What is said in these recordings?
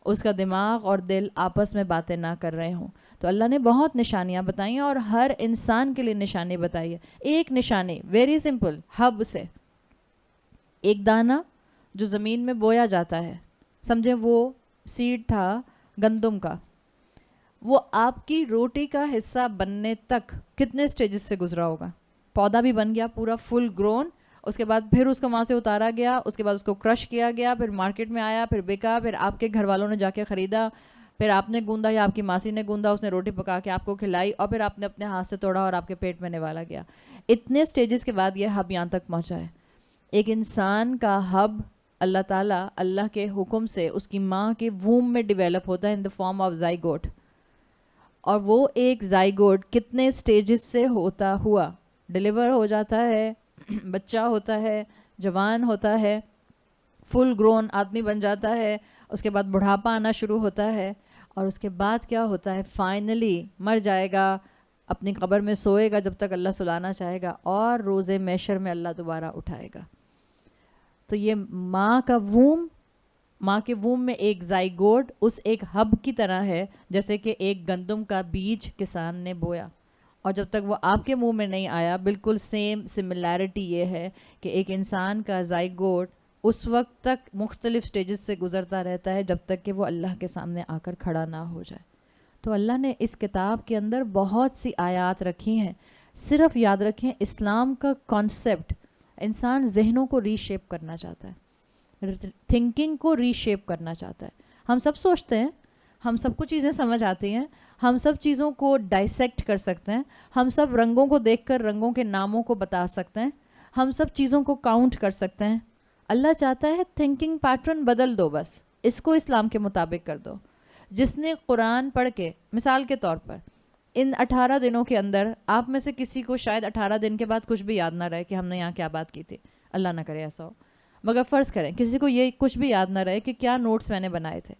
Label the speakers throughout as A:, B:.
A: اس کا دماغ اور دل آپس میں باتیں نہ کر رہے ہوں. تو اللہ نے بہت نشانیاں بتائی ہیں اور ہر انسان کے لیے نشانی بتائی ہے. ایک نشانی ویری سمپل, ہب سے ایک دانہ جو زمین میں بویا جاتا ہے, سمجھیں وہ سیڈ تھا گندم کا, وہ آپ کی روٹی کا حصہ بننے تک کتنے سٹیجز سے گزرا ہوگا. پودا بھی بن گیا پورا فل گرون, اس کے بعد پھر اس کو وہاں سے اتارا گیا, اس کے بعد اس کو کرش کیا گیا, پھر مارکیٹ میں آیا, پھر بکا, پھر آپ کے گھر والوں نے جا کے خریدا, پھر آپ نے گوندا یا آپ کی ماسی نے گوندا, اس نے روٹی پکا کے آپ کو کھلائی, اور پھر آپ نے اپنے ہاتھ سے توڑا اور آپ کے پیٹ میں نوالا گیا. اتنے سٹیجز کے بعد یہ ہب یہاں تک پہنچا ہے. ایک انسان کا ہب اللہ تعالیٰ اللہ کے حکم سے اس کی ماں کے ووم میں ڈیولپ ہوتا ہے ان دا فارم آف زائگوٹ. اور وہ ایک زائگوٹ کتنے سٹیجز سے ہوتا ہوا ڈیلیور ہو جاتا ہے, بچہ ہوتا ہے, جوان ہوتا ہے, فل گرون آدمی بن جاتا ہے, اس کے بعد بڑھاپا آنا شروع ہوتا ہے, اور اس کے بعد کیا ہوتا ہے, فائنلی مر جائے گا, اپنی قبر میں سوئے گا جب تک اللہ سلانا چاہے گا, اور روز محشر میں اللہ دوبارہ اٹھائے گا. تو یہ ماں کے ووم میں ایک زائگوٹ اس ایک ہب کی طرح ہے جیسے کہ ایک گندم کا بیج کسان نے بویا, اور جب تک وہ آپ کے منہ میں نہیں آیا, بالکل سیم سملیرٹی یہ ہے کہ ایک انسان کا زائگوٹ اس وقت تک مختلف سٹیجز سے گزرتا رہتا ہے جب تک کہ وہ اللہ کے سامنے آ کر کھڑا نہ ہو جائے. تو اللہ نے اس کتاب کے اندر بہت سی آیات رکھی ہیں. صرف یاد رکھیں, اسلام کا کانسیپٹ انسان ذہنوں کو ری شیپ کرنا چاہتا ہے, تھنکنگ کو ری شیپ کرنا چاہتا ہے. ہم سب سوچتے ہیں, ہم سب کو چیزیں سمجھ آتی ہیں, ہم سب چیزوں کو ڈائسیکٹ کر سکتے ہیں, ہم سب رنگوں کو دیکھ کر رنگوں کے ناموں کو بتا سکتے ہیں, ہم سب چیزوں کو کاؤنٹ کر سکتے ہیں. اللہ چاہتا ہے تھنکنگ پیٹرن بدل دو, بس اس کو اسلام کے مطابق کر دو. جس نے قرآن پڑھ کے, مثال کے طور پر ان 18 دنوں کے اندر آپ میں سے کسی کو شاید 18 دن کے بعد کچھ بھی یاد نہ رہے کہ ہم نے یہاں کیا بات کی تھی, اللہ نہ کرے ایسا ہو, مگر فرض کریں کسی کو یہ کچھ بھی یاد نہ رہے کہ کیا نوٹس میں نے بنائے تھے,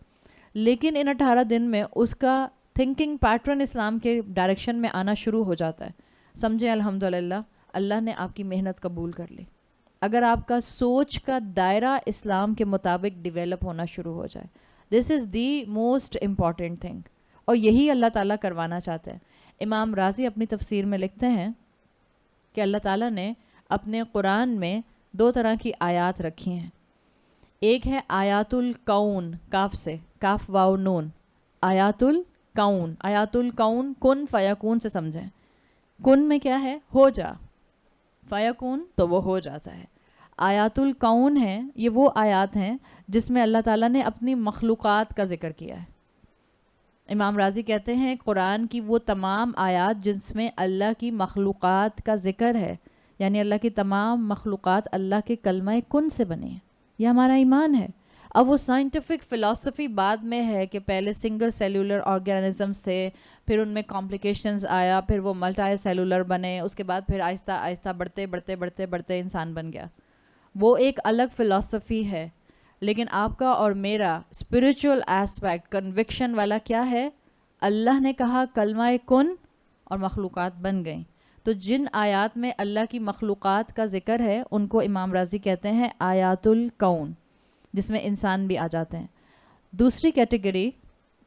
A: لیکن ان 18 دن میں اس کا تھنکنگ پیٹرن اسلام کے ڈائریکشن میں آنا شروع ہو جاتا ہے. سمجھیں الحمدللہ اللہ نے آپ کی محنت قبول کر لی. اگر آپ کا سوچ کا دائرہ اسلام کے مطابق ڈیولپ ہونا شروع ہو جائے, دس از دی موسٹ امپورٹنٹ تھنگ, اور یہی اللہ تعالیٰ کروانا چاہتے ہیں. امام رازی اپنی تفسیر میں لکھتے ہیں کہ اللہ تعالیٰ نے اپنے قرآن میں 2 طرح کی آیات رکھی ہیں. ایک ہے آیات الکون, کاف سے, کاف واو نون, آیات الکون. آیات الکون کن فیکون سے سمجھیں. کن میں کیا ہے, ہو جا, فیکون تو وہ ہو جاتا ہے. آیات الکون ہیں, یہ وہ آیات ہیں جس میں اللہ تعالیٰ نے اپنی مخلوقات کا ذکر کیا ہے. امام رازی کہتے ہیں قرآن کی وہ تمام آیات جس میں اللہ کی مخلوقات کا ذکر ہے, یعنی اللہ کی تمام مخلوقات اللہ کے کلمہ کن سے بنے ہیں. یہ ہمارا ایمان ہے. اب وہ سائنٹیفک فلسفی بعد میں ہے کہ پہلے سنگل سیلولر آرگینزمز تھے, پھر ان میں کمپلیکیشنز آیا, پھر وہ ملٹی سیلولر بنے, اس کے بعد پھر آہستہ آہستہ بڑھتے انسان بن گیا. وہ ایک الگ فلسفی ہے. لیکن آپ کا اور میرا اسپریچول ایسپیکٹ کنوکشن والا کیا ہے, اللہ نے کہا کلمہ کن اور مخلوقات بن گئیں. تو جن آیات میں اللہ کی مخلوقات کا ذکر ہے ان کو امام رازی کہتے ہیں آیات الکون, جس میں انسان بھی آ جاتے ہیں. دوسری کیٹیگری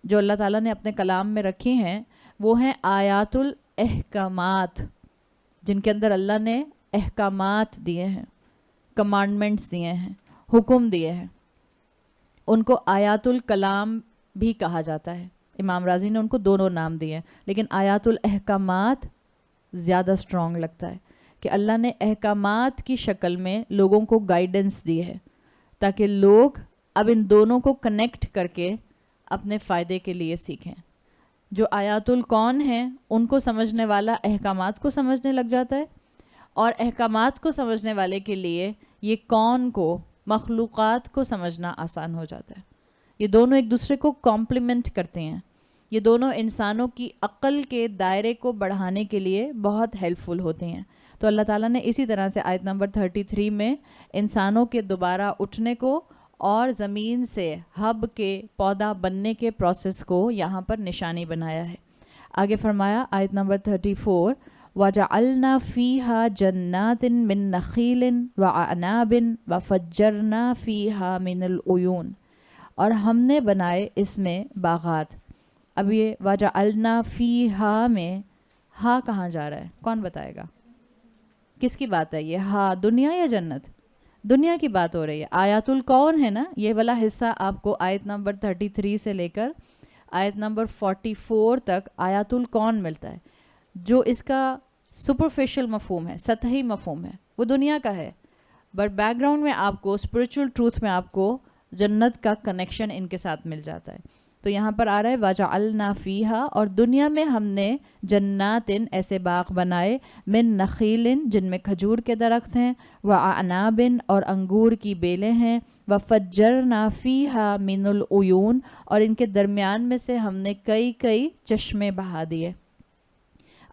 A: جو اللہ تعالیٰ نے اپنے کلام میں رکھی ہیں وہ ہیں آیات الاحکامات, جن کے اندر اللہ نے احکامات دیے ہیں, کمانڈمنٹس دیے ہیں, حکم دیے ہیں. ان کو آیات الکلام بھی کہا جاتا ہے. امام رازی نے ان کو دونوں نام دیے ہیں, لیکن آیات الاحکامات زیادہ اسٹرانگ لگتا ہے کہ اللہ نے احکامات کی شکل میں لوگوں کو گائیڈنس دی ہے تاکہ لوگ اب ان دونوں کو کنیکٹ کر کے اپنے فائدے کے لیے سیکھیں. جو آیات الکون ہیں ان کو سمجھنے والا احکامات کو سمجھنے لگ جاتا ہے, اور احکامات کو سمجھنے والے کے لیے یہ کون کو, مخلوقات کو سمجھنا آسان ہو جاتا ہے. یہ دونوں ایک دوسرے کو کمپلیمنٹ کرتے ہیں. یہ دونوں انسانوں کی عقل کے دائرے کو بڑھانے کے لیے بہت ہیلپ فل ہوتے ہیں. تو اللہ تعالیٰ نے اسی طرح سے آیت نمبر 33 میں انسانوں کے دوبارہ اٹھنے کو اور زمین سے ہب کے پودا بننے کے پروسیس کو یہاں پر نشانی بنایا ہے. آگے فرمایا آیت نمبر 34, وَجَعَلْنَا فِيهَا جَنَّاتٍ مِّن نَخِيلٍ وَأَعْنَابٍ وَفَجَّرْنَا فِيهَا مِنَ الْعُيُونِ. اور ہم نے بنائے اس میں باغات. اب یہ وَجَعَلْنَا فِيهَا میں ہا کہاں جا رہا ہے؟ کون بتائے گا؟ کس کی بات ہے یہ؟ ہا دنیا یا جنت؟ دنیا کی بات ہو رہی ہے. آیات الکون ہے نا، یہ والا حصہ آپ کو آیت نمبر 33 سے لے کر آیت نمبر 44 تک آیات الکون ملتا ہے. جو اس کا سپرفیشل مفہوم ہے، سطحی مفہوم ہے، وہ دنیا کا ہے. بٹ بیک گراؤنڈ میں آپ کو اسپرچل ٹروتھ میں آپ کو جنت کا کنیکشن ان کے ساتھ مل جاتا ہے. تو یہاں پر آ رہا ہے وَجَعَلْنَا فِيهَا، اور دنیا میں ہم نے جناتن ایسے باغ بنائے، من نخیل جن میں کھجور کے درخت ہیں، وَأَعْنَابٍ اور انگور کی بیلیں ہیں، وَفَجَّرْنَا فِيهَا مِنَ الْعُيُونِ اور ان کے درمیان میں سے ہم نے کئی چشمے بہا دیے.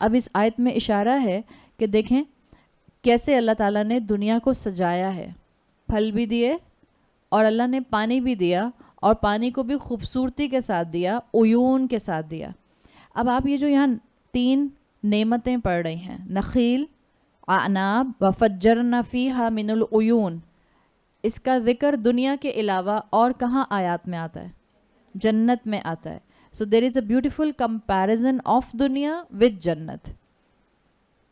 A: اب اس آیت میں اشارہ ہے کہ دیکھیں کیسے اللہ تعالیٰ نے دنیا کو سجایا ہے. پھل بھی دیے اور اللہ نے پانی بھی دیا، اور پانی کو بھی خوبصورتی کے ساتھ دیا، عیون کے ساتھ دیا. اب آپ یہ جو یہاں 3 نعمتیں پڑھ رہی ہیں، نخیل، اعناب، وفجرنا فیہا من العیون، اس کا ذکر دنیا کے علاوہ اور کہاں آیات میں آتا ہے؟ جنت میں آتا ہے. So there is a beautiful comparison of دنیا with جنت.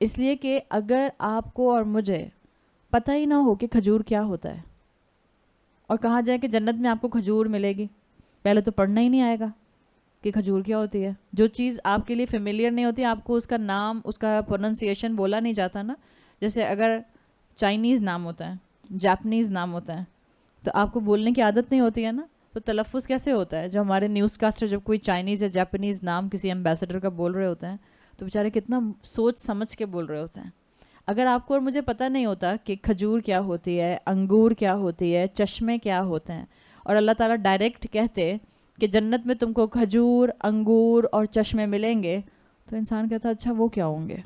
A: اس لیے کہ اگر آپ کو اور مجھے پتہ ہی نہ ہو کہ کھجور کیا ہوتا ہے، اور کہا جائے کہ جنت میں آپ کو کھجور ملے گی، پہلے تو پڑھنا ہی نہیں آئے گا کہ کھجور کیا ہوتی ہے. جو چیز آپ کے لیے فیملیئر نہیں ہوتی، آپ کو اس کا نام، اس کا پروننسیشن بولا نہیں جاتا نا. جیسے اگر چائنیز نام ہوتا ہے، جاپنیز نام ہوتا ہے، تو آپ کو بولنے کی عادت نہیں ہوتی ہے نا، تو تلفظ کیسے ہوتا ہے؟ جو ہمارے نیوز کاسٹر جب کوئی چائنیز یا جاپنیز نام کسی ایمبیسڈر کا بول رہے ہوتے ہیں تو بیچارے کتنا سوچ سمجھ کے بول رہے ہوتے ہیں. اگر آپ کو اور مجھے پتہ نہیں ہوتا کہ کھجور کیا ہوتی ہے، انگور کیا ہوتی ہے، چشمے کیا ہوتے ہیں، اور اللہ تعالیٰ ڈائریکٹ کہتے کہ جنت میں تم کو کھجور، انگور اور چشمے ملیں گے، تو انسان کہتا اچھا وہ کیا ہوں گے؟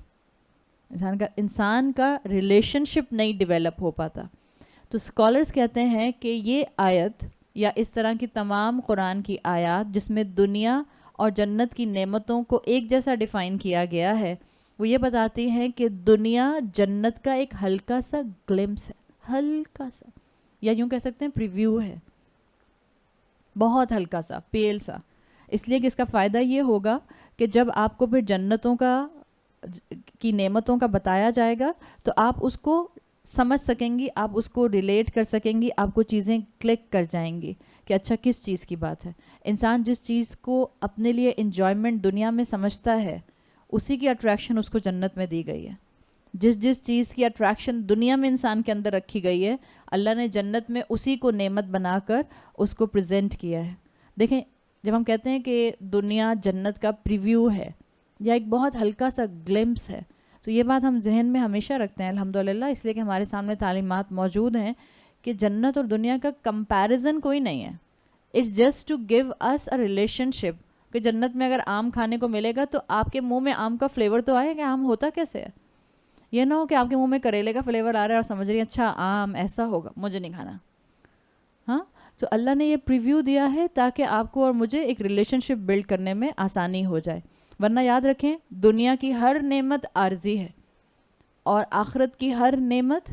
A: انسان کا ریلیشن شپ نہیں ڈیولپ ہو پاتا. تو اسکالرس کہتے ہیں کہ یہ آیت یا اس طرح کی تمام قرآن کی آیات جس میں دنیا اور جنت کی نعمتوں کو ایک جیسا ڈیفائن کیا گیا ہے، وہ یہ بتاتی ہیں کہ دنیا جنت کا ایک ہلکا سا گلمس ہے، ہلکا سا، یا یوں کہہ سکتے ہیں پریویو ہے، بہت ہلکا سا، پیل سا. اس لیے کہ اس کا فائدہ یہ ہوگا کہ جب آپ کو پھر جنتوں کی نعمتوں کا بتایا جائے گا تو آپ اس کو سمجھ سکیں گی، آپ اس کو ریلیٹ کر سکیں گی، آپ کو چیزیں کلک کر جائیں گی کہ اچھا کس چیز کی بات ہے. انسان جس چیز کو اپنے لیے انجوائمنٹ دنیا میں سمجھتا ہے، اسی کی اٹریکشن اس کو جنت میں دی گئی ہے. جس چیز کی اٹریکشن دنیا میں انسان کے اندر رکھی گئی ہے، اللہ نے جنت میں اسی کو نعمت بنا کر اس کو پریزنٹ کیا ہے. دیکھیں جب ہم کہتے ہیں کہ دنیا جنت کا پریویو ہے یا ایک بہت ہلکا سا گلمپس ہے، تو یہ بات ہم ذہن میں ہمیشہ رکھتے ہیں الحمدللہ، اس لیے کہ ہمارے سامنے تعلیمات موجود ہیں کہ جنت اور دنیا کا کمپیریزن کوئی نہیں ہے. It's just to give us a relationship کہ جنت میں اگر آم کھانے کو ملے گا تو آپ کے منہ میں آم کا فلیور تو آئے گا. آم ہوتا کیسے ہے؟ یہ نہ ہو کہ آپ کے منہ میں کریلے کا فلیور آ رہا ہے اور سمجھ رہی ہیں اچھا آم ایسا ہوگا، مجھے نہیں کھانا. ہاں، تو اللہ نے یہ پریویو دیا ہے تاکہ آپ کو اور مجھے ایک ریلیشن شپ بلڈ کرنے میں آسانی ہو جائے. ورنہ یاد رکھیں دنیا کی ہر نعمت عارضی ہے اور آخرت کی ہر نعمت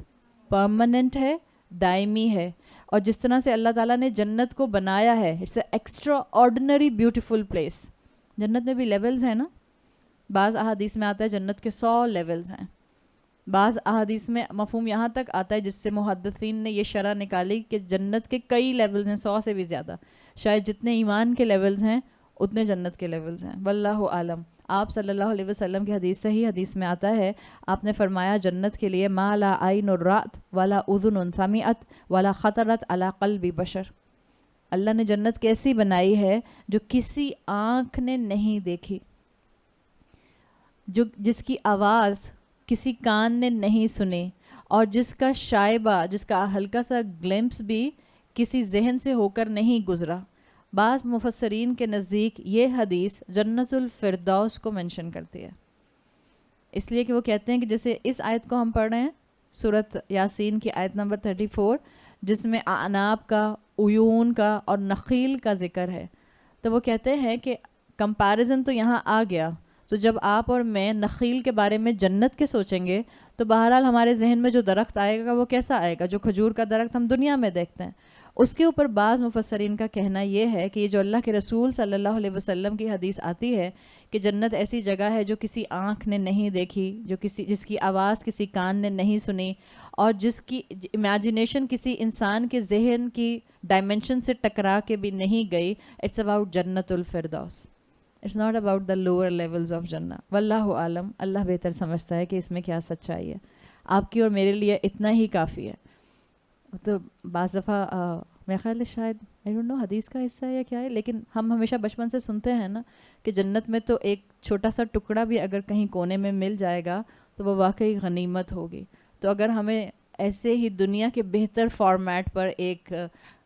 A: پرماننٹ ہے، دائمی ہے. اور جس طرح سے اللہ تعالیٰ نے جنت کو بنایا ہے، it's a extraordinary beautiful place. جنت میں بھی لیولز ہیں نا، بعض احادیث میں آتا ہے جنت کے 100 لیولز ہیں. بعض احادیث میں مفہوم یہاں تک آتا ہے جس سے محدثین نے یہ شرح نکالی کہ جنت کے کئی لیولز ہیں، 100 سے بھی زیادہ. شاید جتنے ایمان کے لیولز ہیں اتنے جنت کے لیولز ہیں، واللہ عالم. آپ صلی اللہ علیہ وسلم کی حدیث، صحیح حدیث میں آتا ہے، آپ نے فرمایا جنت کے لیے ما لا عین رأت ولا اذن سمعت ولا خطرت علی قلب بشر. اللہ نے جنت کیسی بنائی ہے جو کسی آنکھ نے نہیں دیکھی، جس کی آواز کسی کان نے نہیں سنی، اور جس کا شائبہ، جس کا ہلکا سا گلمپس بھی کسی ذہن سے ہو کر نہیں گزرا. بعض مفسرین کے نزدیک یہ حدیث جنت الفردوس کو منشن کرتی ہے، اس لیے کہ وہ کہتے ہیں کہ جیسے اس آیت کو ہم پڑھ رہے ہیں سورۃ یاسین کی آیت نمبر 34 جس میں اعناب کا، عیون کا اور نخیل کا ذکر ہے، تو وہ کہتے ہیں کہ کمپیریزن تو یہاں آ گیا. تو جب آپ اور میں نخیل کے بارے میں جنت کے سوچیں گے تو بہرحال ہمارے ذہن میں جو درخت آئے گا وہ کیسا آئے گا؟ جو کھجور کا درخت ہم دنیا میں دیکھتے ہیں، اس کے اوپر بعض مفسرین کا کہنا یہ ہے کہ یہ جو اللہ کے رسول صلی اللہ علیہ وسلم کی حدیث آتی ہے کہ جنت ایسی جگہ ہے جو کسی آنکھ نے نہیں دیکھی، جس کی آواز کسی کان نے نہیں سنی، اور جس کی امیجنیشن کسی انسان کے ذہن کی ڈائمنشن سے ٹکرا کے بھی نہیں گئی. اٹس اباؤٹ جنت الفردوس. It's not about the lower levels of جنہ. واللہ عالم، اللہ بہتر سمجھتا ہے کہ اس میں کیا سچائی ہے. آپ کی اور میرے لیے اتنا ہی کافی ہے. تو بعض دفعہ میرا خیال ہے شاید آئی ڈونٹ نو حدیث کا حصہ ہے یا کیا ہے، لیکن ہم ہمیشہ بچپن سے سنتے ہیں نا کہ جنت میں تو ایک چھوٹا سا ٹکڑا بھی اگر کہیں کونے میں مل جائے گا تو وہ واقعی غنیمت ہوگی. تو اگر ہمیں ایسے ہی دنیا کے بہتر فارمیٹ پر ایک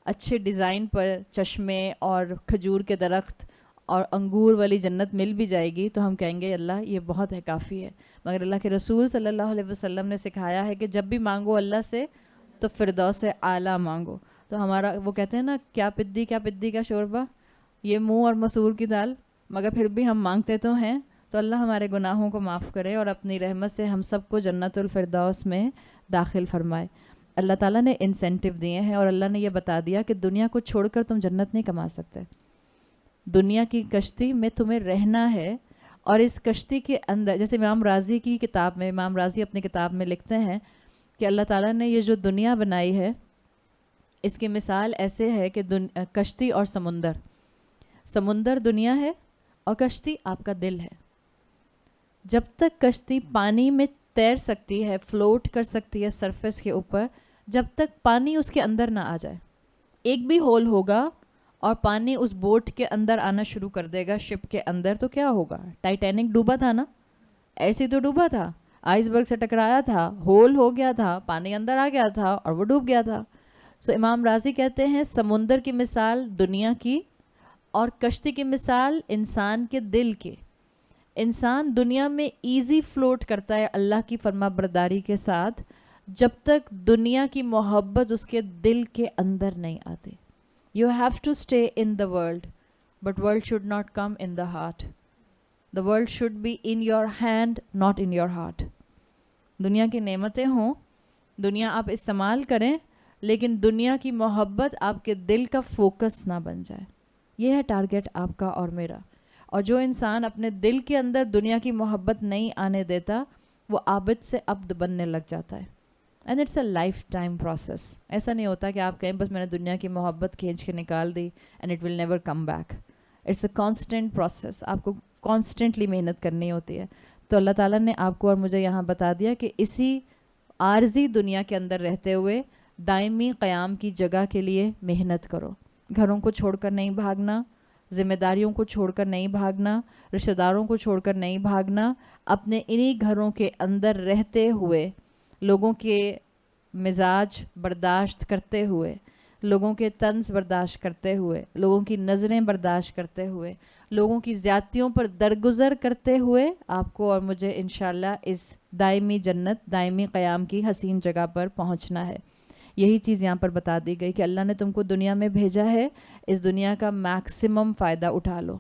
A: اچھے ڈیزائن پر چشمے اور کھجور کے درخت اور انگور والی جنت مل بھی جائے گی تو ہم کہیں گے اللہ یہ بہت ہے، کافی ہے. مگر اللہ کے رسول صلی اللہ علیہ وسلم نے سکھایا ہے کہ جب بھی مانگو اللہ سے تو فردوس اعلیٰ مانگو. تو ہمارا وہ کہتے ہیں نا کیا پدی کا شوربہ، یہ منہ اور مسور کی دال، مگر پھر بھی ہم مانگتے تو ہیں. تو اللہ ہمارے گناہوں کو معاف کرے اور اپنی رحمت سے ہم سب کو جنت الفردوس میں داخل فرمائے. اللہ تعالیٰ نے انسینٹیو دیے ہیں اور اللہ نے یہ بتا دیا کہ دنیا کو چھوڑ کر تم جنت نہیں کما سکتے. دنیا کی کشتی میں تمہیں رہنا ہے، اور اس کشتی کے اندر جیسے امام راضی کی کتاب میں، امام راضی اپنی کتاب میں لکھتے ہیں کہ اللہ تعالیٰ نے یہ جو دنیا بنائی ہے اس کی مثال ایسے ہے کہ کشتی اور سمندر دنیا ہے اور کشتی آپ کا دل ہے. جب تک کشتی پانی میں تیر سکتی ہے، فلوٹ کر سکتی ہے سرفیس کے اوپر، جب تک پانی اس کے اندر نہ آ جائے. ایک بھی ہول ہوگا اور پانی اس بوٹ کے اندر آنا شروع کر دے گا، شپ کے اندر، تو کیا ہوگا؟ ٹائٹینک ڈوبا تھا نا، ایسے تو ڈوبا تھا، آئس برگ سے ٹکرایا تھا، ہول ہو گیا تھا، پانی اندر آ گیا تھا اور وہ ڈوب گیا تھا. سو امام راضی کہتے ہیں سمندر کی مثال دنیا کی اور کشتی کی مثال انسان کے دل کی. انسان دنیا میں ایزی فلوٹ کرتا ہے اللہ کی فرما برداری کے ساتھ جب تک دنیا کی محبت اس کے دل کے اندر نہیں آتی. You have to stay in the world, but world should not come in the heart. The world should be in your hand, not in your heart. دنیا کی نعمتیں ہوں، دنیا آپ استعمال کریں، لیکن دنیا کی محبت آپ کے دل کا فوکس نہ بن جائے. یہ ہے ٹارگٹ آپ کا اور میرا. اور جو انسان اپنے دل کے اندر دنیا کی محبت نہیں آنے دیتا وہ عابد سے عبد بننے لگ جاتا ہے. And it's a lifetime process. ایسا نہیں ہوتا کہ آپ کہیں بس میں نے دنیا کی محبت کھینچ کے نکال دی and it will never come back. It's a constant process. آپ کو کانسٹنٹلی محنت کرنی ہوتی ہے. تو اللہ تعالیٰ نے آپ کو اور مجھے یہاں بتا دیا کہ اسی عارضی دنیا کے اندر رہتے ہوئے دائمی قیام کی جگہ کے لیے محنت کرو. گھروں کو چھوڑ کر نہیں بھاگنا، ذمہ داریوں کو چھوڑ کر نہیں بھاگنا، رشتہ داروں کو چھوڑ کر نہیں بھاگنا. اپنے انہی گھروں کے اندر رہتے ہوئے لوگوں کے مزاج برداشت کرتے ہوئے، لوگوں کے طنز برداشت کرتے ہوئے، لوگوں کی نظریں برداشت کرتے ہوئے، لوگوں کی زیادتیوں پر درگزر کرتے ہوئے آپ کو اور مجھے انشاءاللہ اس دائمی جنت، دائمی قیام کی حسین جگہ پر پہنچنا ہے. یہی چیز یہاں پر بتا دی گئی کہ اللہ نے تم کو دنیا میں بھیجا ہے، اس دنیا کا میکسیمم فائدہ اٹھا لو.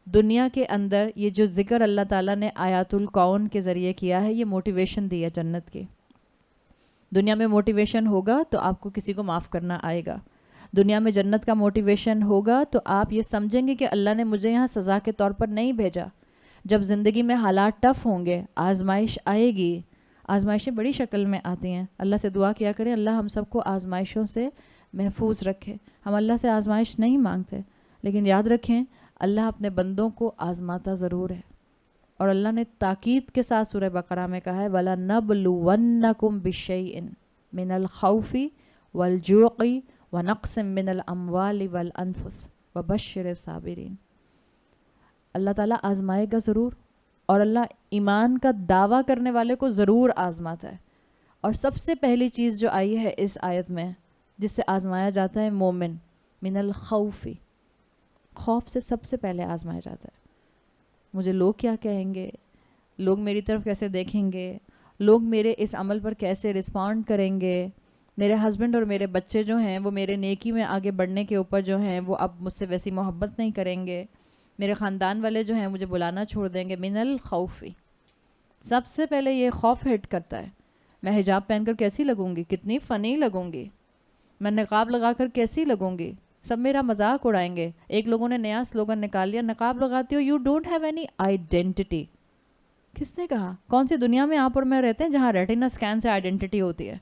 A: دنیا کے اندر یہ جو ذکر اللہ تعالیٰ نے آیات الکون کے ذریعے کیا ہے، یہ موٹیویشن دی ہے جنت کی. دنیا میں موٹیویشن ہوگا تو آپ کو کسی کو معاف کرنا آئے گا. دنیا میں جنت کا موٹیویشن ہوگا تو آپ یہ سمجھیں گے کہ اللہ نے مجھے یہاں سزا کے طور پر نہیں بھیجا. جب زندگی میں حالات ٹف ہوں گے، آزمائش آئے گی. آزمائشیں بڑی شکل میں آتی ہیں. اللہ سے دعا کیا کریں اللہ ہم سب کو آزمائشوں سے محفوظ رکھے. ہم اللہ سے آزمائش نہیں مانگتے، لیکن یاد رکھیں اللہ اپنے بندوں کو آزماتا ضرور ہے. اور اللہ نے تاکید کے ساتھ سورہ بقرہ میں کہا ہے وَلَنَبْلُوَنَّكُمْ بِشَيْءٍ مِّنَ الْخَوْفِ وَالْجُوعِ وَنَقْصٍ مِّنَ الْأَمْوَالِ وَالْأَنفُسِ وَبَشِّرِ الصَّابِرِينَ. اللہ تعالیٰ آزمائے گا ضرور، اور اللہ ایمان کا دعویٰ کرنے والے کو ضرور آزماتا ہے. اور سب سے پہلی چیز جو آئی ہے اس آیت میں جس سے آزمایا جاتا ہے مومن، من الخوف، خوف سے سب سے پہلے آزمایا جاتا ہے. مجھے لوگ کیا کہیں گے، لوگ میری طرف کیسے دیکھیں گے، لوگ میرے اس عمل پر کیسے رسپونڈ کریں گے، میرے ہسبینڈ اور میرے بچے جو ہیں وہ میرے نیکی میں آگے بڑھنے کے اوپر جو ہیں وہ اب مجھ سے ویسی محبت نہیں کریں گے، میرے خاندان والے جو ہیں مجھے بلانا چھوڑ دیں گے. من الخوف، سب سے پہلے یہ خوف ہٹ کرتا ہے. میں حجاب پہن کر کیسی لگوں گی، کتنی فنی لگوں گی، میں نقاب لگا کر کیسی لگوں گی؟ سب میرا مذاق اڑائیں گے. ایک لوگوں نے نیا سلوگن نکال لیا, نقاب لگاتی ہو you don't have any identity. کس نے کہا؟ کون سی دنیا میں آپ اور میں رہتے ہیں جہاں ریٹنا اسکین سے آئیڈینٹی ہوتی ہے,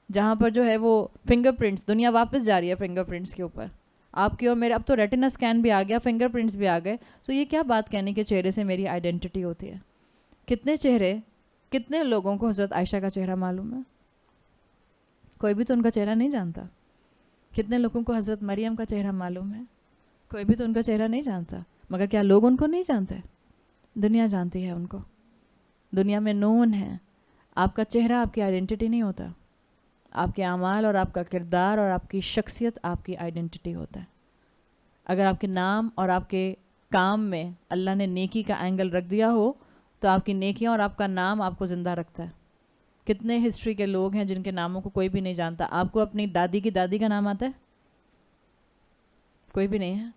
A: جہاں پر جو ہے وہ فنگر پرنٹس, دنیا واپس جا رہی ہے فنگر پرنٹس کے اوپر. آپ کی اور میرے اب تو ریٹنا اسکین بھی آ گیا, فنگر پرنٹس بھی آ گئے. سو یہ کیا بات کہنے کہ چہرے سے میری آئیڈینٹی ہوتی ہے؟ کتنے چہرے, کتنے لوگوں کو حضرت عائشہ کا چہرہ معلوم ہے؟ کوئی بھی تو ان کا چہرہ نہیں جانتا. کتنے لوگوں کو حضرت مریم کا چہرہ معلوم ہے؟ کوئی بھی تو ان کا چہرہ نہیں جانتا. مگر کیا لوگ ان کو نہیں جانتے؟ دنیا جانتی ہے ان کو. دنیا میں نون ہے. آپ کا چہرہ آپ کی آئیڈینٹی نہیں ہوتا. آپ کے اعمال اور آپ کا کردار اور آپ کی شخصیت آپ کی آئیڈینٹی ہوتا ہے. اگر آپ کے نام اور آپ کے کام میں اللہ نے نیکی کا اینگل رکھ دیا ہو تو آپ کی نیکیاں اور آپ کا نام آپ کو زندہ رکھتا ہے. کتنے ہسٹری کے لوگ ہیں جن کے ناموں کو کوئی بھی نہیں جانتا. آپ کو اپنی دادی کی دادی کا نام آتا ہے؟ کوئی بھی نہیں ہے.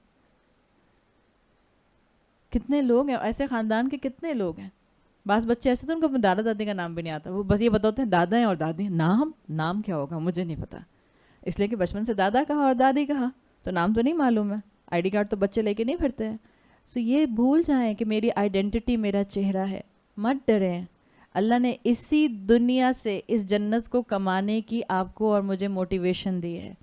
A: کتنے لوگ ہیں ایسے خاندان کے, کتنے لوگ ہیں. بعض بچے ایسے تو ان کو اپنے دادا دادی کا نام بھی نہیں آتا, وہ بس یہ بتاتے ہیں دادا ہیں اور دادی ہیں. نام کیا ہوگا مجھے نہیں پتا, اس لیے کہ بچپن سے دادا کہا اور دادی کہا تو نام تو نہیں معلوم ہے. آئی ڈی کارڈ تو بچے لے کے نہیں پھرتے ہیں. سو یہ بھول جائیں کہ میری آئیڈینٹی میرا چہرہ ہے. مت ڈریں, اللہ نے اسی دنیا سے اس جنت کو کمانے کی آپ کو اور مجھے موٹیویشن دی ہے.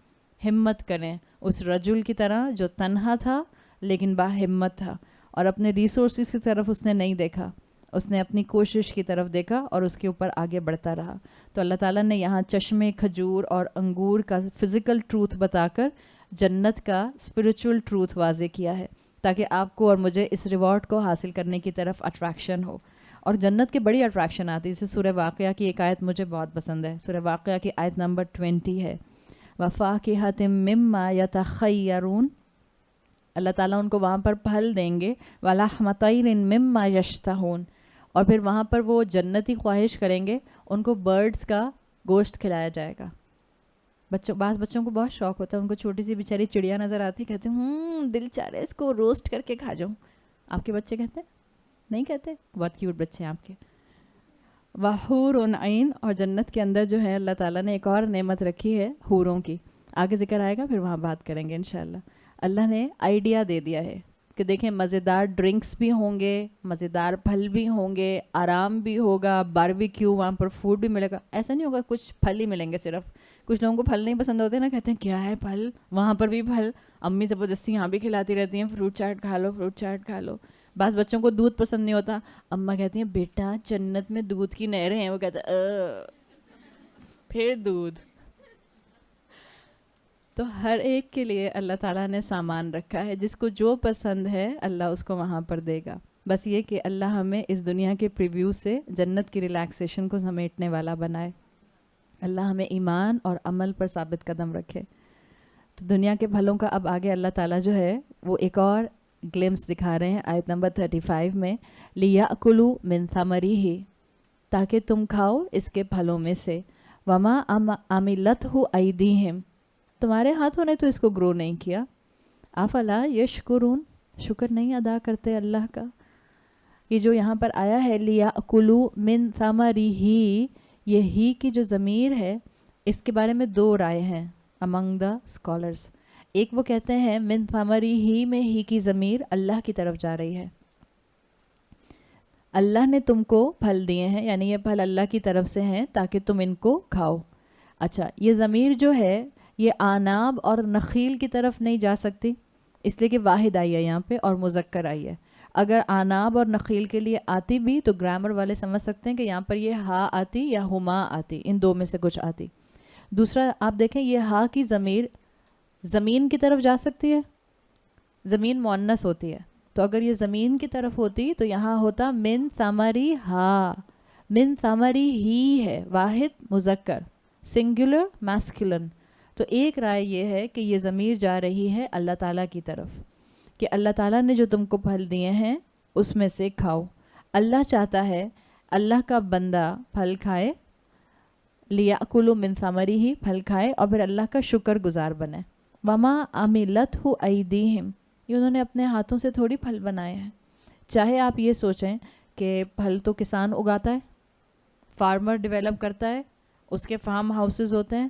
A: ہمت کریں اس رجل کی طرح جو تنہا تھا لیکن با ہمت تھا, اور اپنے ریسورسز کی طرف اس نے نہیں دیکھا, اس نے اپنی کوشش کی طرف دیکھا اور اس کے اوپر آگے بڑھتا رہا. تو اللہ تعالیٰ نے یہاں چشمے, کھجور اور انگور کا فزیکل ٹروتھ بتا کر جنت کا اسپریچول ٹروتھ واضح کیا ہے, تاکہ آپ کو اور مجھے اس ریوارڈ کو حاصل کرنے کی طرف اٹریکشن ہو. اور جنت کی بڑی اٹریکشن آتی ہے. جیسے سورہ واقعہ کی ایک آیت مجھے بہت پسند ہے. سورہ واقعہ کی آیت نمبر 20 ہے, وَفَاكِهَةٍ مِّمَّا يَتَخَيَّرُونَ. اللہ تعالیٰ ان کو وہاں پر پھل دیں گے, وَلَحْمَ طَيْرٍ مِّمَّا يَشْتَهُونَ, اور پھر وہاں پر وہ جنتی خواہش کریں گے, ان کو برڈز کا گوشت کھلایا جائے گا. بعض بچوں کو بہت شوق ہوتا ہے, ان کو چھوٹی سی بیچاری چڑیا نظر آتی, کہتے ہیں دل چاہ رہا ہے اس کو روسٹ کر کے کھا جاؤں. آپ کے بچے کہتے ہیں؟ نہیں کہتے؟ بہت کیوٹ بچے ہیں آپ کے. وحور عین, اور جنت کے اندر جو ہے اللہ تعالیٰ نے ایک اور نعمت رکھی ہے حوروں کی, آگے ذکر آئے گا پھر وہاں بات کریں گے انشاءاللہ. اللہ نے آئیڈیا دے دیا ہے کہ دیکھیں مزیدار ڈرنکس بھی ہوں گے, مزیدار پھل بھی ہوں گے, آرام بھی ہوگا, باربیکیو وہاں پر فوڈ بھی ملے گا. ایسا نہیں ہوگا کچھ پھل ہی ملیں گے صرف. کچھ لوگوں کو پھل نہیں پسند ہوتے نا, کہتے ہیں کیا ہے پھل, وہاں پر بھی پھل. امی زبردستی یہاں بھی کھلاتی رہتی ہیں, فروٹ چاٹ کھا لو, فروٹ چاٹ کھا لو. بعض بچوں کو دودھ پسند نہیں ہوتا, اماں کہتی ہیں بیٹا جنت میں دودھ کی نہریں ہیں, وہ کہتا پھر دودھ. تو ہر ایک کے لیے اللہ تعالیٰ نے سامان رکھا ہے, جس کو جو پسند ہے اللہ اس کو وہاں پر دے گا. بس یہ کہ اللہ ہمیں اس دنیا کے پریویو سے جنت کی ریلیکسیشن کو سمیٹنے والا بنائے. اللہ ہمیں ایمان اور عمل پر ثابت قدم رکھے. تو دنیا کے پھلوں کا اب آگے اللہ تعالیٰ جو ہے وہ ایک اور گلمس دکھا رہے ہیں آیت نمبر 35 میں, لِيَأْكُلُوا مِن ثَمَرِهِ, تاکہ تم کھاؤ اس کے پھلوں میں سے. وَمَا عَمِلَتْهُ أَيْدِيهِمْ, تمہارے ہاتھوں نے تو اس کو گرو نہیں کیا. افلا یشکرون, شکر نہیں ادا کرتے اللہ کا. یہ جو یہاں پر آیا ہے لیاکلوا من ثمرہ, یہ ہی کی جو ضمیر ہے اس کے بارے میں دو رائے ہیں امنگ دا اسکالرس. ایک وہ کہتے ہیں من ثمرہ میں ہی کی ضمیر اللہ کی طرف جا رہی ہے, اللہ نے تم کو پھل دیے ہیں, یعنی یہ پھل اللہ کی طرف سے ہیں تاکہ تم ان کو کھاؤ. اچھا, یہ ضمیر جو ہے یہ آناب اور نخیل کی طرف نہیں جا سکتی, اس لیے کہ واحد آئی ہے یہاں پہ اور مذکر آئی ہے. اگر آناب اور نخیل کے لیے آتی بھی تو گرامر والے سمجھ سکتے ہیں کہ یہاں پر یہ ہا آتی یا ہما آتی, ان دو میں سے کچھ آتی. دوسرا آپ دیکھیں یہ ہا کی ضمیر زمین کی طرف جا سکتی ہے, زمین مؤنث ہوتی ہے, تو اگر یہ زمین کی طرف ہوتی تو یہاں ہوتا من ثمری ہا, من ثمری ہی ہے واحد مذکر, سنگولر میسکولن. تو ایک رائے یہ ہے کہ یہ ضمیر جا رہی ہے اللہ تعالیٰ کی طرف کہ اللہ تعالیٰ نے جو تم کو پھل دیے ہیں اس میں سے کھاؤ. اللہ چاہتا ہے اللہ کا بندہ پھل کھائے, لیاکلوا من ثمرہ, پھل کھائے اور پھر اللہ کا شکر گزار بنے. وما عملتہ ایدیہم, یہ انہوں نے اپنے ہاتھوں سے تھوڑی پھل بنائے ہیں. چاہے آپ یہ سوچیں کہ پھل تو کسان اگاتا ہے, فارمر ڈیولپ کرتا ہے, اس کے فارم ہاؤسز ہوتے ہیں,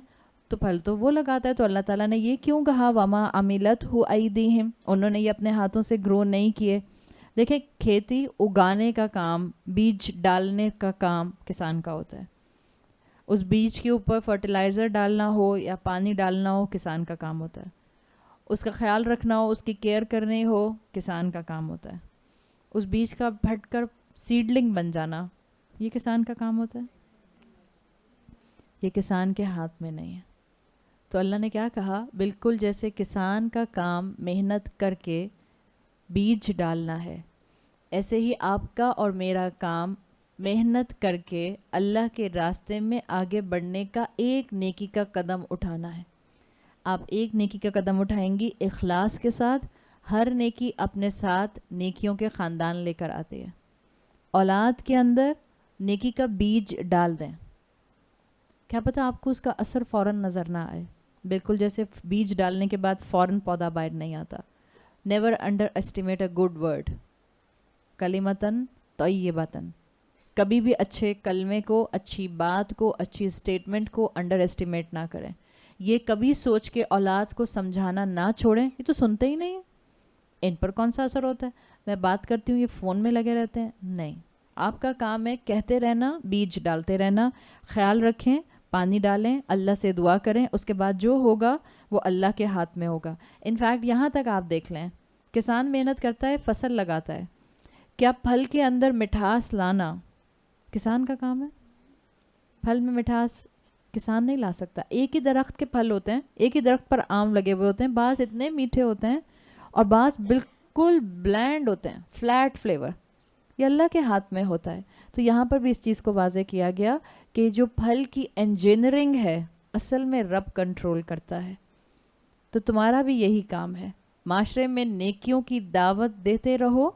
A: تو پھل تو وہ لگاتا ہے. تو اللہ تعالیٰ نے یہ کیوں کہا وما عملت ہو ایدیہم, انہوں نے یہ اپنے ہاتھوں سے گرو نہیں کیے. دیکھیں کھیتی اگانے کا کام, بیج ڈالنے کا کام کسان کا ہوتا ہے. اس بیج کے اوپر فرٹیلائزر ڈالنا ہو یا پانی ڈالنا ہو کسان کا کام ہوتا ہے. اس کا خیال رکھنا ہو, اس کی کیئر کرنی ہو کسان کا کام ہوتا ہے. اس بیج کا پھٹ کر سیڈلنگ بن جانا یہ کسان کا کام ہوتا ہے. یہ کسان کے ہاتھ میں نہیں ہے. تو اللہ نے کیا کہا, بالکل جیسے کسان کا کام محنت کر کے بیج ڈالنا ہے, ایسے ہی آپ کا اور میرا کام محنت کر کے اللہ کے راستے میں آگے بڑھنے کا ایک نیکی کا قدم اٹھانا ہے. آپ ایک نیکی کا قدم اٹھائیں گی اخلاص کے ساتھ, ہر نیکی اپنے ساتھ نیکیوں کے خاندان لے کر آتے ہیں. اولاد کے اندر نیکی کا بیج ڈال دیں, کیا پتہ آپ کو اس کا اثر فوراً نظر نہ آئے. بالکل جیسے بیج ڈالنے کے بعد فوراً پودا باہر نہیں آتا. Never underestimate a good word, کلمتاً طیبتاً. کبھی بھی اچھے کلمے کو, اچھی بات کو, اچھی اسٹیٹمنٹ کو انڈر اسٹیمیٹ نہ کریں. یہ کبھی سوچ کے اولاد کو سمجھانا نہ چھوڑیں, یہ تو سنتے ہی نہیں ہیں, ان پر کون سا اثر ہوتا ہے, میں بات کرتی ہوں یہ فون میں لگے رہتے ہیں. نہیں, آپ کا کام ہے کہتے رہنا, بیج ڈالتے رہنا. خیال رکھیں, پانی ڈالیں, اللہ سے دعا کریں, اس کے بعد جو ہوگا وہ اللہ کے ہاتھ میں ہوگا. انفیکٹ یہاں تک آپ دیکھ لیں, کسان محنت کرتا ہے, فصل لگاتا ہے, کیا پھل کے اندر مٹھاس لانا کسان کا کام ہے؟ پھل میں مٹھاس کسان نہیں لا سکتا. ایک ہی درخت کے پھل ہوتے ہیں, ایک ہی درخت پر آم لگے ہوئے ہوتے ہیں, بعض اتنے میٹھے ہوتے ہیں اور بعض بالکل بلینڈ ہوتے ہیں, فلیٹ فلیور. یہ اللہ کے ہاتھ میں ہوتا ہے. تو یہاں پر بھی اس چیز کو واضح کیا گیا کہ جو پھل کی انجینئرنگ ہے اصل میں رب کنٹرول کرتا ہے. تو تمہارا بھی یہی کام ہے, معاشرے میں نیکیوں کی دعوت دیتے رہو,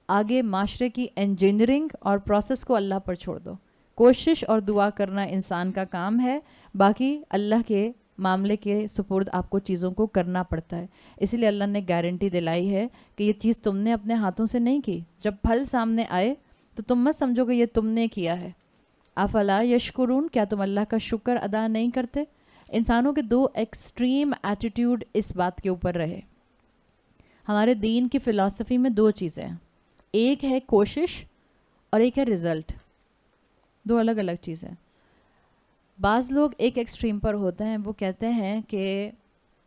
A: آگے معاشرے کی انجینئرنگ اور پروسیس کو اللہ پر چھوڑ دو. کوشش اور دعا کرنا انسان کا کام ہے, باقی اللہ کے معاملے کے سپرد آپ کو چیزوں کو کرنا پڑتا ہے. اسی لیے اللہ نے گارنٹی دلائی ہے کہ یہ چیز تم نے اپنے ہاتھوں سے نہیں کی. جب پھل سامنے آئے تو تم مت سمجھو کہ یہ تم نے کیا ہے. افلا یشکرون, کیا تم اللہ کا شکر ادا نہیں کرتے؟ انسانوں کے دو ایکسٹریم ایٹیٹیوڈ اس بات کے اوپر رہے. ہمارے دین کی فلسفی میں دو چیزیں ہیں, ایک ہے کوشش اور ایک ہے رزلٹ. دو الگ الگ چیزیں. بعض لوگ ایک ایکسٹریم پر ہوتے ہیں, وہ کہتے ہیں کہ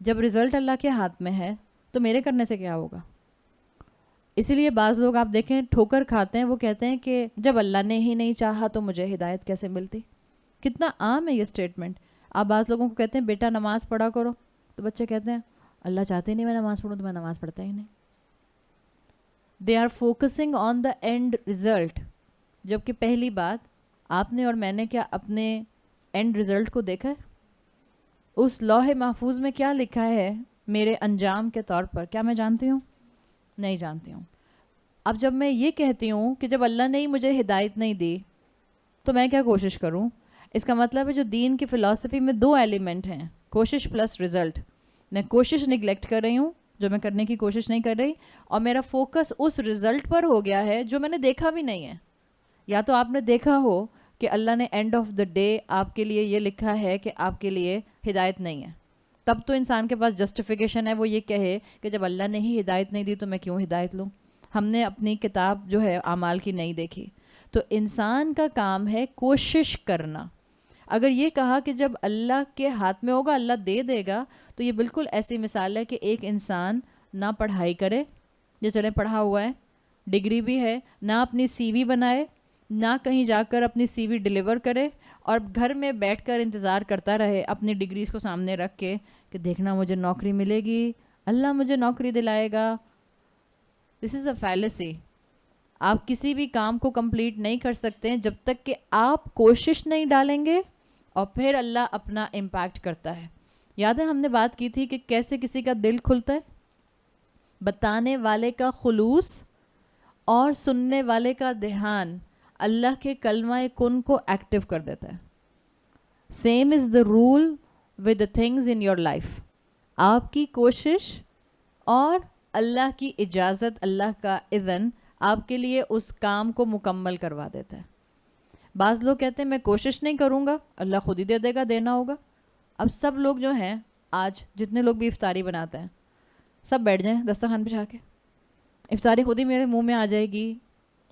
A: جب رزلٹ اللہ کے ہاتھ میں ہے تو میرے کرنے سے کیا ہوگا. اسی لیے بعض لوگ آپ دیکھیں ٹھوکر کھاتے ہیں, وہ کہتے ہیں کہ جب اللہ نے ہی نہیں چاہا تو مجھے ہدایت کیسے ملتی. کتنا عام ہے یہ اسٹیٹمنٹ. آپ بعض لوگوں کو کہتے ہیں بیٹا نماز پڑھا کرو, تو بچے کہتے ہیں اللہ چاہتے ہی نہیں میں نماز پڑھوں, تو میں نماز پڑھتا ہی نہیں. They are focusing on the end result. جبکہ پہلی بات, آپ نے اور میں نے کیا اپنے اینڈ رزلٹ کو دیکھا ہے؟ اس لوح محفوظ میں کیا لکھا ہے میرے انجام کے طور پر, کیا میں جانتی ہوں؟ نہیں جانتی ہوں. اب جب میں یہ کہتی ہوں کہ جب اللہ نے ہی مجھے ہدایت نہیں دی تو میں کیا کوشش کروں, اس کا مطلب ہے جو دین کی فلسفی میں دو ایلیمنٹ ہیں, کوشش پلس رزلٹ. میں کوشش نگلیکٹ کر رہی ہوں, جو میں کرنے کی کوشش نہیں کر رہی, اور میرا فوکس اس رزلٹ پر ہو گیا ہے جو میں نے دیکھا بھی نہیں ہے. یا تو آپ نے دیکھا ہو کہ اللہ نے اینڈ آف دا ڈے آپ کے لیے یہ لکھا ہے کہ آپ کے لیے ہدایت نہیں ہے, تب تو انسان کے پاس جسٹیفیکیشن ہے, وہ یہ کہے کہ جب اللہ نے ہی ہدایت نہیں دی تو میں کیوں ہدایت لوں. ہم نے اپنی کتاب جو ہے اعمال کی نہیں دیکھی. تو انسان کا کام ہے کوشش کرنا. اگر یہ کہا کہ جب اللہ کے ہاتھ میں ہوگا اللہ دے دے گا, تو یہ بالکل ایسی مثال ہے کہ ایک انسان نہ پڑھائی کرے, جو چلے پڑھا ہوا ہے, ڈگری بھی ہے, نہ اپنی سی وی بنائے, نہ کہیں جا کر اپنی سی وی ڈیلیور کرے, اور گھر میں بیٹھ کر انتظار کرتا رہے اپنی ڈگریز کو سامنے رکھ کے کہ دیکھنا مجھے نوکری ملے گی, اللہ مجھے نوکری دلائے گا. دس از اے فیلسی. آپ کسی بھی کام کو کمپلیٹ نہیں کر سکتے جب تک کہ آپ کوشش نہیں ڈالیں گے, اور پھر اللہ اپنا امپیکٹ کرتا ہے. یاد ہے ہم نے بات کی تھی کہ کیسے کسی کا دل کھلتا ہے, بتانے والے کا خلوص اور سننے والے کا دھیان اللہ کے کلمہ کن کو ایکٹیو کر دیتا ہے. Same is the rule with the things in your life. آپ کی کوشش اور اللہ کی اجازت, اللہ کا اذن آپ کے لیے اس کام کو مکمل کروا دیتا ہے. بعض لوگ کہتے ہیں میں کوشش نہیں کروں گا, اللہ خود ہی دے دے گا, دینا ہوگا. اب سب لوگ جو ہیں آج جتنے لوگ بھی افطاری بناتے ہیں سب بیٹھ جائیں دسترخوان بچھا کے, افطاری خود ہی میرے منہ میں آ جائے گی.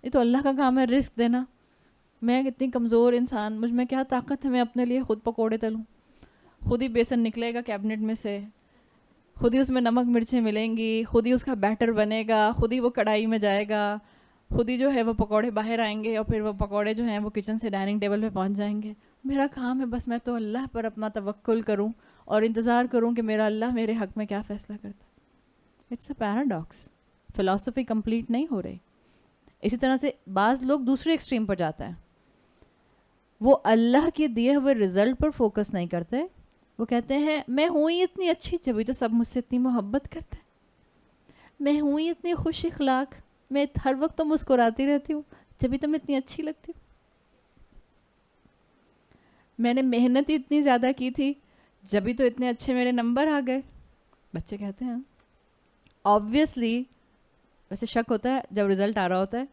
A: یہ تو اللہ کا کام ہے رزق دینا. میں کتنی کمزور انسان, مجھ میں کیا طاقت ہے میں اپنے لیے خود پکوڑے تلوں. خود ہی بیسن نکلے گا کیبنٹ میں سے, خود ہی اس میں نمک مرچیں ملیں گی, خود ہی اس کا بیٹر بنے گا, خود ہی وہ کڑھائی میں جائے گا, خود ہی جو ہے وہ پکوڑے باہر آئیں گے اور پھر وہ پکوڑے جو ہیں وہ کچن سے ڈائننگ ٹیبل پہ پہنچ جائیں گے. میرا کام ہے بس میں تو اللہ پر اپنا توکل کروں اور انتظار کروں کہ میرا اللہ میرے حق میں کیا فیصلہ کرتا ہے. It's a paradox. فلسفی کمپلیٹ نہیں ہو رہی. اسی طرح سے بعض لوگ دوسرے ایکسٹریم پر جاتا ہے, وہ اللہ کے دیے ہوئے رزلٹ پر فوکس نہیں کرتے. وہ کہتے ہیں میں ہوں ہی اتنی اچھی جبھی تو سب مجھ سے اتنی محبت کرتے ہیں, میں ہوں ہی اتنی خوش اخلاق, میں ہر وقت تو مسکراتی رہتی ہوں جبھی تو میں اتنی اچھی لگتی ہوں, میں نے محنت ہی اتنی زیادہ کی تھی جبھی تو اتنے اچھے میرے نمبر آ گئے. بچے کہتے ہیں آبویسلی, ویسے شک ہوتا ہے جب رزلٹ آ رہا ہوتا ہے,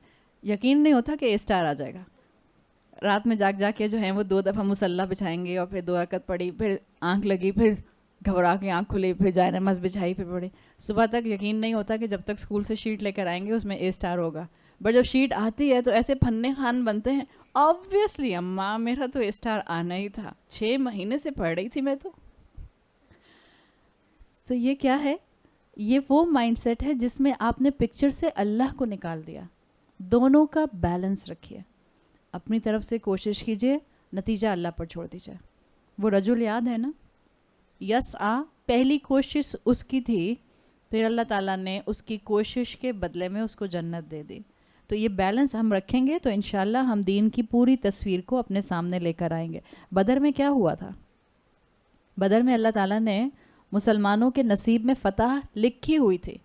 A: یقین نہیں ہوتا کہ اے اسٹار آ جائے گا. رات میں جاگ جا کے جو ہیں وہ 2 دفعہ مصلی بچھائیں گے اور پھر 2 رکعت پڑھی, پھر آنکھ لگی, پھر گھبرا کے آنکھ کھلی, پھر جائے نماز بچھائی, پھر پڑھی. صبح تک یقین نہیں ہوتا کہ جب تک اسکول سے شیٹ لے کر آئیں گے اس میں اے اسٹار ہوگا. بٹ جب شیٹ آتی ہے تو ایسے پھنے خان بنتے ہیں, آبویسلی اماں میرا تو اے اسٹار آنا ہی تھا, 6 مہینے سے پڑھ رہی تھی میں تو یہ کیا ہے؟ یہ وہ مائنڈ سیٹ ہے جس میں آپ نے پکچر سے اللہ کو نکال دیا. دونوں کا بیلنس رکھیے, اپنی طرف سے کوشش کیجئے, نتیجہ اللہ پر چھوڑ دیجئے. وہ رجل یاد ہے نا, یس پہلی کوشش اس کی تھی, پھر اللہ تعالیٰ نے اس کی کوشش کے بدلے میں اس کو جنت دے دی. تو یہ بیلنس ہم رکھیں گے تو انشاءاللہ ہم دین کی پوری تصویر کو اپنے سامنے لے کر آئیں گے. بدر میں کیا ہوا تھا؟ بدر میں اللہ تعالیٰ نے مسلمانوں کے نصیب میں فتح لکھی ہوئی تھی,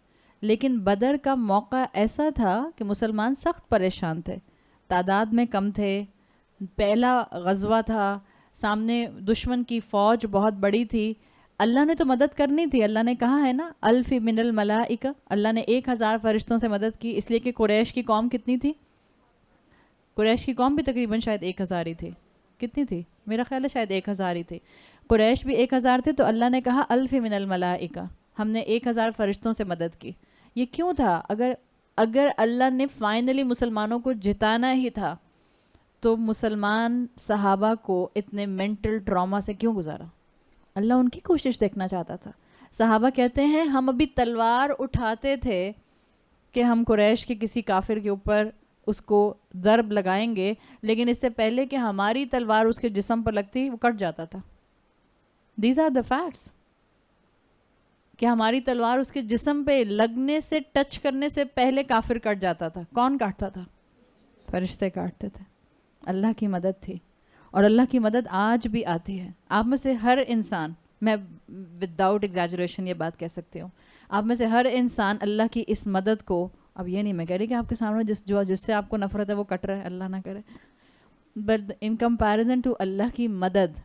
A: لیکن بدر کا موقع ایسا تھا کہ مسلمان سخت پریشان تھے, تعداد میں کم تھے, پہلا غزوہ تھا, سامنے دشمن کی فوج بہت بڑی تھی. اللہ نے تو مدد کرنی تھی, اللہ نے کہا ہے نا الف من الملائکہ, اللہ نے 1000 فرشتوں سے مدد کی, اس لیے کہ قریش کی قوم کتنی تھی؟ قریش کی قوم بھی تقریباً شاید 1000 ہی تھی. کتنی تھی؟ میرا خیال ہے شاید 1000 ہی تھی. قریش بھی 1000 تھے, تو اللہ نے کہا الف من الملائکہ, ہم نے 1000 فرشتوں سے مدد کی. یہ کیوں تھا؟ اگر اللہ نے فائنلی مسلمانوں کو جتانا ہی تھا تو مسلمان صحابہ کو اتنے مینٹل ٹراما سے کیوں گزارا؟ اللہ ان کی کوشش دیکھنا چاہتا تھا. صحابہ کہتے ہیں ہم ابھی تلوار اٹھاتے تھے کہ ہم قریش کے کسی کافر کے اوپر اس کو ضرب لگائیں گے, لیکن اس سے پہلے کہ ہماری تلوار اس کے جسم پر لگتی وہ کٹ جاتا تھا. دیز آر دا فیکٹس, کہ ہماری تلوار اس کے جسم پہ لگنے سے, ٹچ کرنے سے پہلے کافر کٹ جاتا تھا. کون کاٹتا تھا؟ فرشتے کاٹتے تھے. اللہ کی مدد تھی, اور اللہ کی مدد آج بھی آتی ہے. آپ میں سے ہر انسان, میں وداؤٹ ایگزیجریشن یہ بات کہہ سکتی ہوں, آپ میں سے ہر انسان اللہ کی اس مدد کو, اب یہ نہیں میں کہہ رہی کہ آپ کے سامنے جس سے آپ کو نفرت ہے وہ کٹ رہا ہے, اللہ نہ کرے, بٹ ان کمپیریزن ٹو اللہ کی مدد,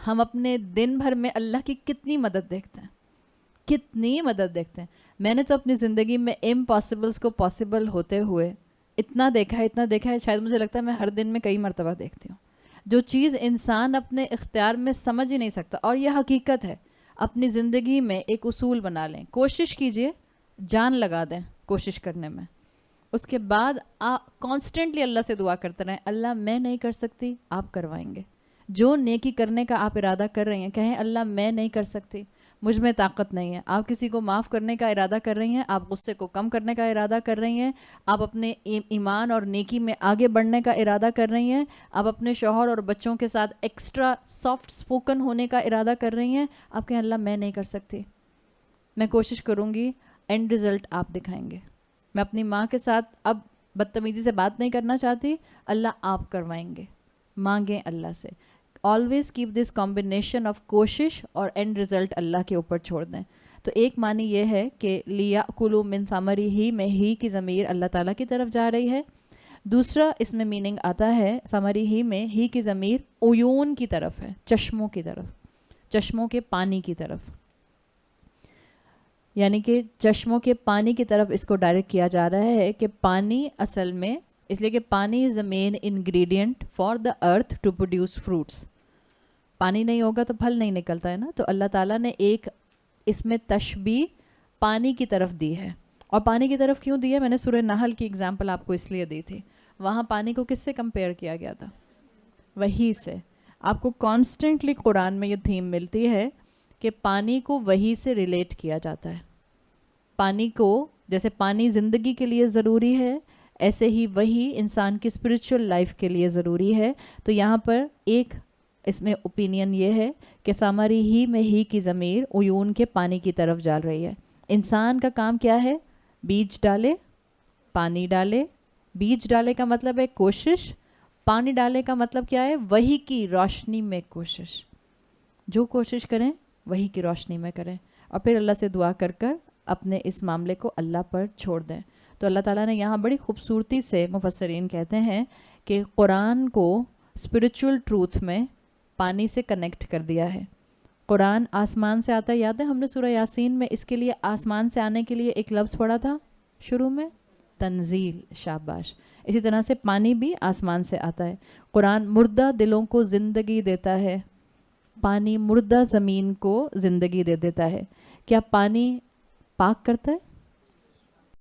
A: ہم اپنے دن بھر میں اللہ کی کتنی مدد دیکھتے ہیں, کتنی مدد دیکھتے ہیں. میں نے تو اپنی زندگی میں امپاسبلس کو پاسبل ہوتے ہوئے اتنا دیکھا ہے, شاید مجھے لگتا ہے میں ہر دن میں کئی مرتبہ دیکھتی ہوں. جو چیز انسان اپنے اختیار میں سمجھ ہی نہیں سکتا, اور یہ حقیقت ہے. اپنی زندگی میں ایک اصول بنا لیں, کوشش کیجئے, جان لگا دیں کوشش کرنے میں. اس کے بعد کانسٹنٹلی اللہ سے دعا کرتے رہیں, اللہ میں نہیں کر سکتی, آپ کروائیں گے. جو نیکی کرنے کا آپ ارادہ کر رہی ہیں, کہیں اللہ میں نہیں کر سکتی, مجھ میں طاقت نہیں ہے. آپ کسی کو معاف کرنے کا ارادہ کر رہی ہیں, آپ غصے کو کم کرنے کا ارادہ کر رہی ہیں, آپ اپنے ایمان اور نیکی میں آگے بڑھنے کا ارادہ کر رہی ہیں, آپ اپنے شوہر اور بچوں کے ساتھ ایکسٹرا سافٹ سپوکن ہونے کا ارادہ کر رہی ہیں, آپ کہیں اللہ میں نہیں کر سکتی, میں کوشش کروں گی, اینڈ رزلٹ آپ دکھائیں گے. میں اپنی ماں کے ساتھ اب بدتمیزی سے بات نہیں کرنا چاہتی, اللہ آپ کروائیں گے. مانگیں اللہ سے. Always keep this combination of کوشش اور اینڈ رزلٹ اللہ کے اوپر چھوڑ دیں. تو ایک معنی یہ ہے کہ لیاکلوا من ثمرہ میں ہی کی ضمیر اللہ تعالیٰ کی طرف جا رہی ہے. دوسرا اس میں میننگ آتا ہے ثمرہ میں ہی کی ضمیر عیون کی طرف ہے, چشموں کی طرف, چشموں کے پانی کی طرف, یعنی کہ چشموں کے پانی کی طرف اس کو ڈائریکٹ کیا جا رہا ہے کہ پانی اصل میں, اس لیے کہ پانی از the main ingredient for the earth to produce fruits. پانی نہیں ہوگا تو پھل نہیں نکلتا ہے نا. تو اللہ تعالیٰ نے ایک اس میں تشبیہ پانی کی طرف دی ہے. اور پانی کی طرف کیوں دی ہے؟ میں نے سورہ نحل کی اگزامپل آپ کو اس لیے دی تھی. وہاں پانی کو کس سے کمپیئر کیا گیا تھا؟ وحی سے. آپ کو کانسٹنٹلی قرآن میں یہ تھیم ملتی ہے کہ پانی کو وحی سے ریلیٹ کیا جاتا ہے. پانی کو جیسے پانی زندگی کے لیے ضروری ہے، ایسے ہی وہی انسان کی اسپرچل لائف کے لیے ضروری ہے. تو یہاں پر ایک اس میں اوپینین یہ ہے کہ ثمری ہی میں ہی کی ضمیر عیون کے پانی کی طرف جا رہی ہے. انسان کا کام کیا ہے؟ بیج ڈالے، پانی ڈالے. بیج ڈالے کا مطلب ہے کوشش، پانی ڈالے کا مطلب کیا ہے؟ وہی کی روشنی میں کوشش. جو کوشش کریں وہی کی روشنی میں کریں، اور پھر اللہ سے دعا کر کر اپنے اس معاملے کو اللہ پر چھوڑ دیں. تو اللہ تعالیٰ نے یہاں بڑی خوبصورتی سے، مفسرین کہتے ہیں کہ قرآن کو اسپرچول ٹروتھ میں پانی سے کنیکٹ کر دیا ہے. قرآن آسمان سے آتا ہے. یاد ہے ہم نے سورہ یاسین میں اس کے لیے آسمان سے آنے کے لیے ایک لفظ پڑھا تھا شروع میں؟ تنزیل. شاباش. اسی طرح سے پانی بھی آسمان سے آتا ہے. قرآن مردہ دلوں کو زندگی دیتا ہے، پانی مردہ زمین کو زندگی دے دیتا ہے. کیا پانی پاک کرتا ہے؟